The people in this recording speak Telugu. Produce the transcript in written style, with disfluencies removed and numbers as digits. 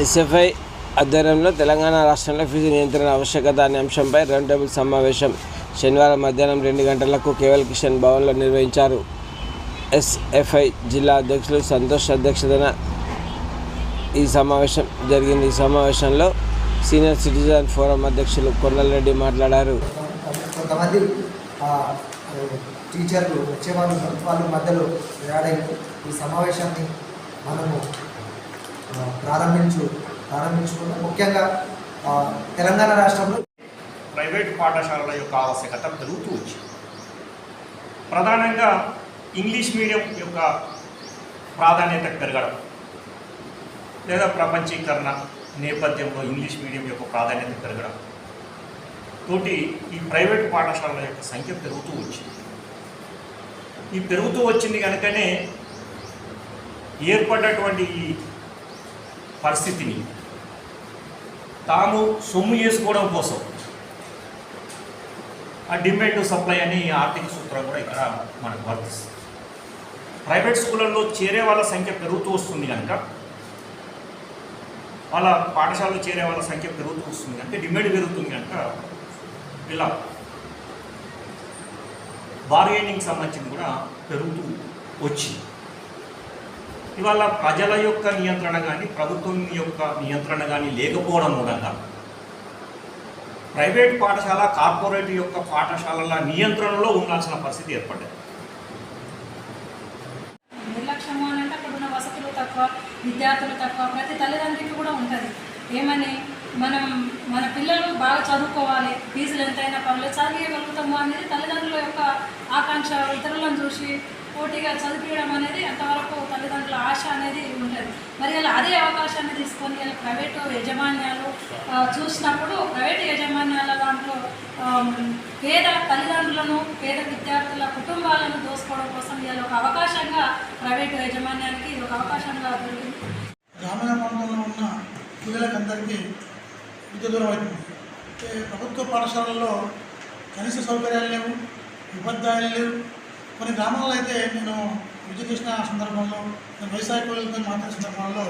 ఎస్ఎఫ్ఐ ఆధ్వర్యంలో తెలంగాణ రాష్ట్రంలో ఫీజు నియంత్రణ ఆవశ్యకత అనే అంశంపై రౌండ్ టేబుల్ సమావేశం శనివారం మధ్యాహ్నం 2 గంటలకు కేవల్ కిషన్ భవన్లో నిర్వహించారు. ఎస్ఎఫ్ఐ జిల్లా అధ్యక్షులు సంతోష్ అధ్యక్షతన ఈ సమావేశం జరిగింది. ఈ సమావేశంలో సీనియర్ సిటిజన్ ఫోరం అధ్యక్షులు కొర్నల్ మాట్లాడారు. కొంతమంది టీచర్లు వచ్చేవాళ్ళు మధ్యలో యాడైంది. ఈ సమావేశాన్ని మనము ప్రారంభించుకున్నాం. ముఖ్యంగా తెలంగాణ రాష్ట్రంలో ప్రైవేట్ పాఠశాలల యొక్క ఆవశ్యకత పెరుగుతూ వచ్చింది. ప్రధానంగా ఇంగ్లీష్ మీడియం యొక్క ప్రాధాన్యత పెరగడం లేదా ప్రపంచీకరణ నేపథ్యంలో ఇంగ్లీష్ మీడియం యొక్క ప్రాధాన్యత పెరగడం తోటి ఈ ప్రైవేట్ పాఠశాలల యొక్క సంఖ్య పెరుగుతూ వచ్చింది. ఈ పెరుగుతూ వచ్చింది కనుకనే ఏర్పడ్డటువంటి ఈ పరిస్థితిని తాము సొమ్ము చేసుకోవడం కోసం ఆ డిమాండ్ సప్లై అని ఆర్థిక సూత్రం కూడా ఇక్కడ మనకు వర్తిస్తుంది. ప్రైవేట్ స్కూళ్ళల్లో చేరే వాళ్ళ సంఖ్య పెరుగుతూ వస్తుంది కనుక వాళ్ళ పాఠశాలలో చేరే వాళ్ళ సంఖ్య పెరుగుతూ వస్తుంది కనుక డిమాండ్ పెరుగుతుంది కనుక ఇలా బార్గెనింగ్ సంబంధించింది కూడా పెరుగుతూ వచ్చింది. ఇవాళ ప్రజల యొక్క నియంత్రణ కానీ ప్రభుత్వం యొక్క నియంత్రణ కానీ లేకపోవడం మూలంగా ప్రైవేట్ పాఠశాల కార్పొరేట్ యొక్క పాఠశాలల నియంత్రణలో ఉండాల్సిన పరిస్థితి ఏర్పడ్డది. నిర్లక్ష్యము అని అంటే అక్కడ ఉన్న వసతులు తక్కువ, విద్యార్థులు తక్కువ, ప్రతి తల్లిదండ్రులకి కూడా ఉంటుంది. ఏమని మన పిల్లలు బాగా చదువుకోవాలి, ఫీజులు ఎంతైనా పర్లేదు, చదివేయగలుగుతాము అనేది తల్లిదండ్రుల యొక్క ఆకాంక్ష. ఇతరులను చూసి పోటీగా చదివించడం అనేది అంతవరకు తల్లిదండ్రుల ఆశ అనేది ఉంటుంది. మరి అలా అదే అవకాశాన్ని తీసుకొని ఇలా ప్రైవేటు యాజమాన్యాలు చూసినప్పుడు ప్రైవేటు యాజమాన్యాల దాంట్లో పేద తల్లిదండ్రులను, పేద విద్యార్థుల కుటుంబాలను దోసుకోవడం కోసం ఇలా ఒక అవకాశంగా ప్రైవేటు యాజమాన్యానికి ఇది ఒక అవకాశంగా దొరికింది. గ్రామీణ ప్రాంతంలో ఉన్న పిల్లలకందరికీ విద్య దూరం అవుతుంది. ప్రభుత్వ పాఠశాలల్లో కనీస సౌకర్యాలు లేవు, ఉపాధ్యాయులు లేవు. కొన్ని గ్రామాల్లో అయితే నేను విద్య చేసిన సందర్భంలో, నేను వ్యవసాయ కూలీలతో మాట్లాడిన సందర్భంలో